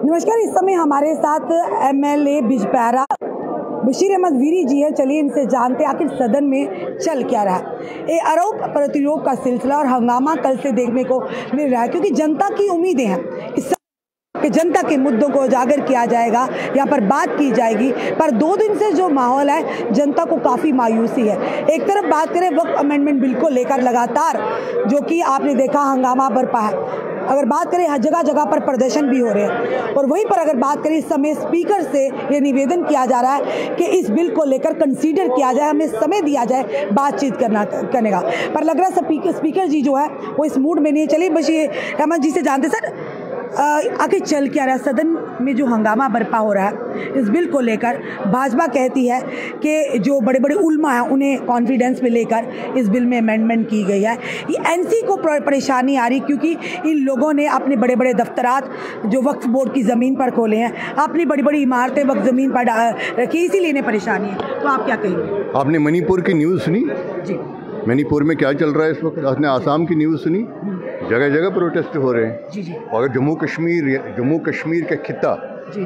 नमस्कार। इस समय हमारे साथ एमएलए बिजपैरा बशीर अहमद वीरी जी है। चलिए इनसे जानते आखिर सदन में चल क्या रहा है। ये आरोप प्रतिरोध का सिलसिला और हंगामा कल से देखने को मिल रहा है, क्योंकि जनता की उम्मीदें हैं कि जनता के मुद्दों को उजागर किया जाएगा, यहाँ पर बात की जाएगी। पर 2 दिन से जो माहौल है, जनता को काफ़ी मायूसी है। एक तरफ बात करें वक्त अमेंडमेंट बिल को लेकर लगातार जो कि आपने देखा हंगामा बरपा है। अगर बात करें हर जगह जगह पर प्रदर्शन भी हो रहे हैं, और वहीं पर अगर बात करें इस समय स्पीकर से ये निवेदन किया जा रहा है कि इस बिल को लेकर कंसीडर किया जाए, हमें समय दिया जाए बातचीत करने का। पर लग रहा है स्पीकर जी जो है वो इस मूड में नहीं। चलिए बशीर अहमद जी से जानते सर, आखिर चल क्या रहा है सदन में जो हंगामा बरपा हो रहा है इस बिल को लेकर। भाजपा कहती है कि जो बड़े बड़े उल्मा हैं उन्हें कॉन्फिडेंस में लेकर इस बिल में अमेंडमेंट की गई है। ये एनसी को परेशानी आ रही, क्योंकि इन लोगों ने अपने बड़े बड़े दफ्तरात जो वक्फ बोर्ड की ज़मीन पर खोले हैं, अपनी बड़ी बड़ी इमारतें वक्फ ज़मीन पर रखी, इसीलिए इन्हें परेशानी है। तो आप क्या कहेंगे? आपने मणिपुर की न्यूज़ सुनी? जी, मणिपुर में क्या चल रहा है इस वक्त? आपने आसाम की न्यूज़ सुनी? जगह जगह प्रोटेस्ट हो रहे हैं। जी जी। और जम्मू कश्मीर का खित्ता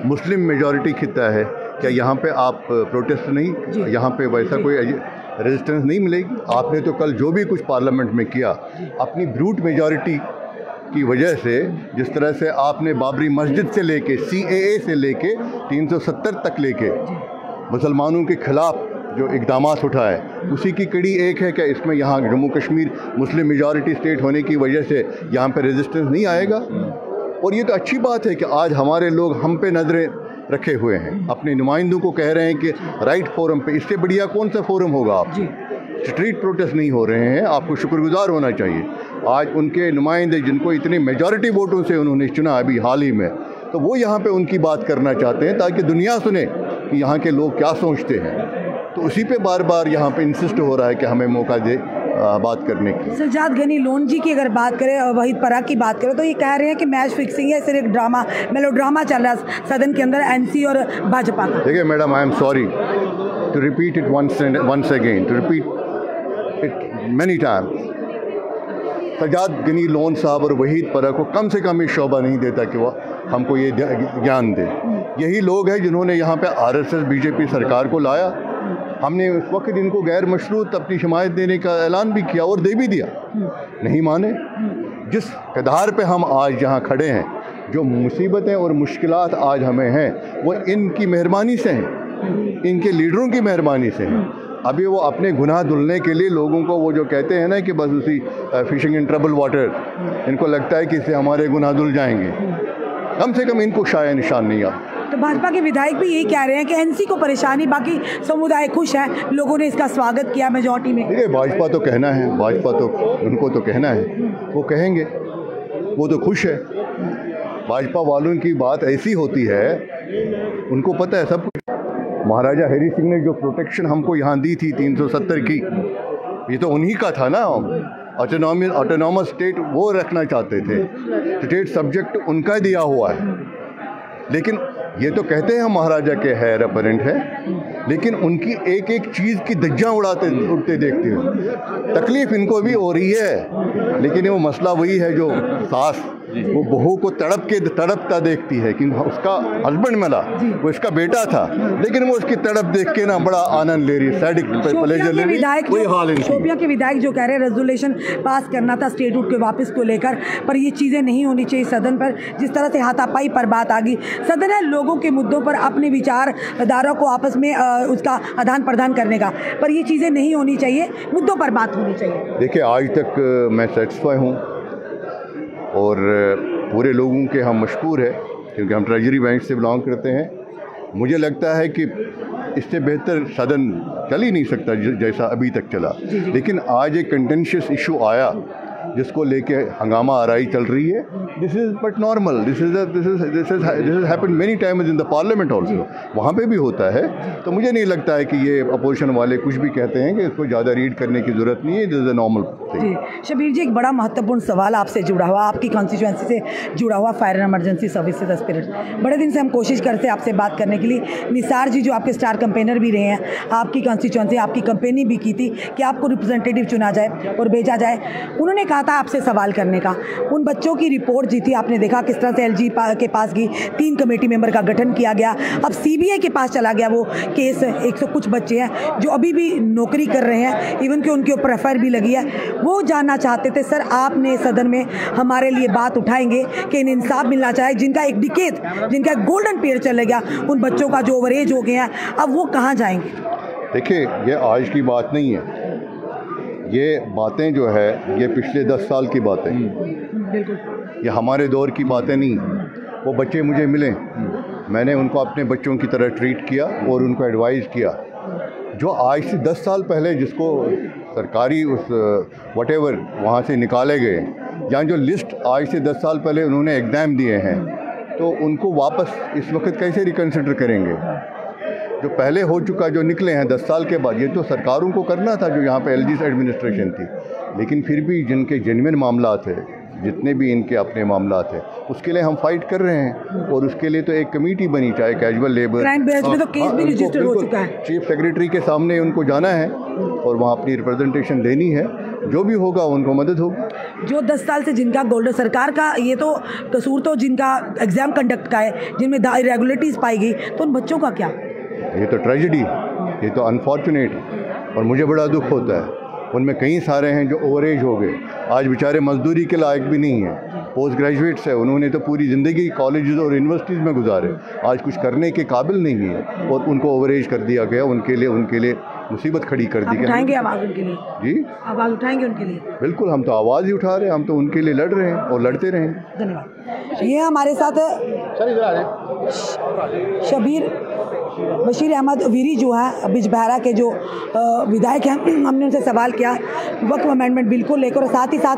मुस्लिम मेजॉरिटी खित्ता है, क्या यहाँ पे आप प्रोटेस्ट नहीं, यहाँ पे वैसा कोई रेजिस्टेंस नहीं मिलेगी? आपने तो कल जो भी कुछ पार्लियामेंट में किया, अपनी ब्रूट मेजॉरिटी की वजह से, जिस तरह से आपने बाबरी मस्जिद से लेके CAA से लेके 370 तक लेके मुसलमानों के खिलाफ जो इक़दामात उठाए, उसी की कड़ी एक है कि इसमें यहाँ Jammu Kashmir Muslim majority state होने की वजह से यहाँ पे रेजिस्टेंस नहीं आएगा। और ये तो अच्छी बात है कि आज हमारे लोग हम पे नज़रें रखे हुए हैं, अपने नुमाइंदों को कह रहे हैं कि राइट फोरम पे, इससे बढ़िया कौन सा फोरम होगा? आप स्ट्रीट प्रोटेस्ट नहीं हो रहे हैं, आपको शुक्रगुजार होना चाहिए। आज उनके नुमाइंदे जिनको इतनी मेजॉरिटी वोटों से उन्होंने चुना अभी हाल ही में, तो वो यहाँ पे उनकी बात करना चाहते हैं ताकि दुनिया सुने कि यहाँ के लोग क्या सोचते हैं। तो उसी पे बार बार यहाँ पे इंसिस्ट हो रहा है कि हमें मौका दे बात करने की। सज्जाद गनी लोन जी की अगर बात करें और वहीद पराग की बात करें, तो ये कह रहे हैं कि मैच फिक्सिंग है, सिर्फ ड्रामा मेलोड्रामा चल रहा है सदन के अंदर एनसी और भाजपा का। देखिए madam, I am sorry to repeat it once again, to repeat it many times. Sajjad Gani Lone साहब और वहीद पराग को कम से कम ये शोभा नहीं देता कि वह हमको ये ज्ञान दे। यही लोग हैं जिन्होंने यहाँ पे RSS BJP सरकार को लाया। हमने उस वक्त इनको गैर मशरूत अपनी हिमायत देने का ऐलान भी किया और दे भी दिया, नहीं माने। जिस कदार पे हम आज यहाँ खड़े हैं, जो मुसीबतें और मुश्किलात आज हमें हैं, वो इनकी मेहरबानी से हैं, इनके लीडरों की मेहरबानी से हैं। अभी वो अपने गुनाह धुलने के लिए लोगों को वो जो कहते हैं ना कि बस उसी फिशिंग इन ट्रबल वाटर, इनको लगता है कि इससे हमारे गुनाह धुल जाएंगे। कम से कम इनको शायद निशान नहीं आ। तो भाजपा के विधायक भी यही कह रहे हैं कि एनसी को परेशानी, बाकी समुदाय खुश है, लोगों ने इसका स्वागत किया मेजॉरिटी में। देखिए भाजपा तो कहना है, भाजपा तो उनको तो कहना है, वो कहेंगे, वो तो खुश है। भाजपा वालों की बात ऐसी होती है, उनको पता है सब कुछ। महाराजा हरी सिंह ने जो प्रोटेक्शन हमको यहाँ दी थी 370 की, ये तो उन्हीं का था ना। ऑटोनॉमस स्टेट वो रखना चाहते थे, स्टेट सब्जेक्ट उनका दिया हुआ है। लेकिन ये तो कहते हैं महाराजा के हेयर अपरेंट है, लेकिन उनकी एक एक चीज़ की धज्जियाँ उड़ते देखते हो। तकलीफ इनको भी हो रही है, लेकिन वो मसला वही है जो सास वो बहू को तड़पता देखती है कि उसका हस्बैंड मिला, वो इसका बेटा था, लेकिन वो उसकी तड़प देख के ना बड़ा आनंद ले रही है, सैडिक प्लेजर ले रही है। वही हाल है। शोपियां के विधायक जो कह रहे हैं रेजोल्यूशन पास करना था स्टेटहुड के वापस को लेकर, पर ये चीज़ें नहीं होनी चाहिए सदन पर। जिस तरह से हाथापाई पर बात आ गई, सदन है लोगों के मुद्दों पर अपने विचारधारा को आपस में उसका आदान प्रदान करने का, पर ये चीज़ें नहीं होनी चाहिए, मुद्दों पर बात होनी चाहिए। देखिए आज तक मैं सेटिस्फाई हूँ और पूरे लोगों के हम मशकूर है, क्योंकि हम ट्रेजरी बैंक से बिलोंग करते हैं। मुझे लगता है कि इससे बेहतर सदन चल ही नहीं सकता जैसा अभी तक चला। लेकिन आज एक कंटेंशियस इशू आया जिसको लेके हंगामा आराई चल रही है। This is but normal, this is happened many times in the parliament also, वहाँ पे भी होता है। तो मुझे नहीं लगता है कि ये अपोजिशन वाले कुछ भी कहते हैं कि इसको ज़्यादा रीड करने की ज़रूरत नहीं है, this is a normal thing. Shabbir ji, एक बड़ा महत्वपूर्ण सवाल आपसे जुड़ा हुआ, आपकी कॉन्स्टिट्यूएंसी से जुड़ा हुआ, fire and emergency services aspirant. बड़े दिन से हम कोशिश करते हैं आपसे बात करने के लिए। निसार जी जो आपके स्टार कैंपेनर भी रहे हैं, आपकी कॉन्स्टिट्यूएंसी, आपकी कैंपेनिंग भी की थी कि आपको रिप्रेजेंटेटिव चुना जाए और भेजा जाए। उन्होंने कहा था आपसे सवाल करने का। उन बच्चों की रिपोर्ट जी थी, आपने देखा किस तरह से एलजी के पास गई, 3 कमेटी मेंबर का गठन किया गया, अब सीबीआई के पास चला गया वो केस। 100 कुछ बच्चे हैं जो अभी भी नौकरी कर रहे हैं, इवन कि उनके ऊपर एफआईआर भी लगी है। वो जानना चाहते थे सर, आपने सदन में हमारे लिए बात उठाएंगे कि इन्हें इंसाफ मिलना चाहिए, जिनका एक डिकेड, जिनका गोल्डन पीरियड चले गया, उन बच्चों का जो ओवरेज हो गया है, अब वो कहाँ जाएंगे? देखिए, ये आज की बात नहीं है, ये बातें जो है ये पिछले 10 साल की बातें, ये हमारे दौर की बातें नहीं। वो बच्चे मुझे मिले, मैंने उनको अपने बच्चों की तरह ट्रीट किया और उनको एडवाइस किया। जो आज से 10 साल पहले जिसको सरकारी उस व्हाटएवर वहाँ से निकाले गए, या जो लिस्ट आज से 10 साल पहले उन्होंने एग्ज़ाम दिए हैं, तो उनको वापस इस वक्त कैसे रिकन्सिडर करेंगे? जो पहले हो चुका, जो निकले हैं 10 साल के बाद, ये तो सरकारों को करना था जो यहाँ पे एलजी एडमिनिस्ट्रेशन थी। लेकिन फिर भी जिनके जेन्युइन मामला थे, जितने भी इनके अपने मामला थे, उसके लिए हम फाइट कर रहे हैं। और उसके लिए तो एक कमेटी बनी, चाहे कैजुअल लेबर, क्राइम बेंच में तो केस भी रजिस्टर हो चुका है। चीफ सेक्रेटरी के सामने उनको जाना है और वहाँ अपनी रिप्रेजेंटेशन देनी है। जो भी होगा उनको मदद होगी। जो 10 साल से जिनका गोल्डन, सरकार का ये तो कसूर तो जिनका एग्जाम कंडक्ट का है, जिनमें इरेगुलरिटीज पाई गई, तो उन बच्चों का क्या? ये तो ट्रेजिडी, ये तो अनफॉर्चुनेट, और मुझे बड़ा दुख होता है। उनमें कई सारे हैं जो ओवरेज हो गए, आज बेचारे मजदूरी के लायक भी नहीं हैं, पोस्ट ग्रेजुएट्स है, उन्होंने तो पूरी ज़िंदगी कॉलेजेस और यूनिवर्सिटीज़ में गुजारे, आज कुछ करने के काबिल नहीं है और उनको ओवरेज कर दिया गया। उनके लिए मुसीबत खड़ी कर दी गई। उठाएंगे आवाज़ उनके लिए? जी, आवाज़ उठाएंगे उनके लिए? बिल्कुल, हम तो आवाज़ ही उठा रहे हैं, हम तो उनके लिए लड़ रहे हैं और लड़ते रहेंगे। धन्यवाद। ये हमारे साथ शबीर बशीर अहमद वीरी जो है बिजबहरा के जो विधायक हैं, हमने उनसे सवाल किया वक्फ अमेंडमेंट बिल को लेकर, और साथ ही साथ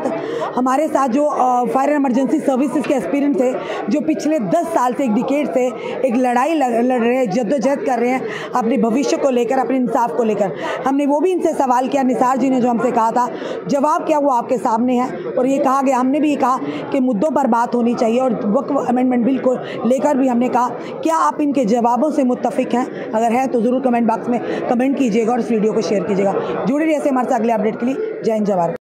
हमारे साथ जो फायर इमरजेंसी सर्विसेज के एक्सपीरियंस थे, जो पिछले 10 साल से, एक डिकेड से एक लड़ाई लड़ रहे हैं, जद्दोजहद कर रहे हैं अपने भविष्य को लेकर, अपने इंसाफ को लेकर। हमने वो भी इनसे सवाल किया। निसार जी ने जो हमसे कहा था, जवाब क्या वो आपके सामने है। और ये कहा गया, हमने भी ये कहा कि मुद्दों पर बात होनी चाहिए, और वक्फ अमेंडमेंट बिल को लेकर भी हमने कहा क्या आप इनके जवाबों से मुत्तफिक हैं? अगर है तो ज़रूर कमेंट बॉक्स में कमेंट कीजिएगा और इस वीडियो को शेयर कीजिएगा। जुड़े रहिए हमारे साथ अगले अपडेट के लिए। जय हिंद, जय भारत।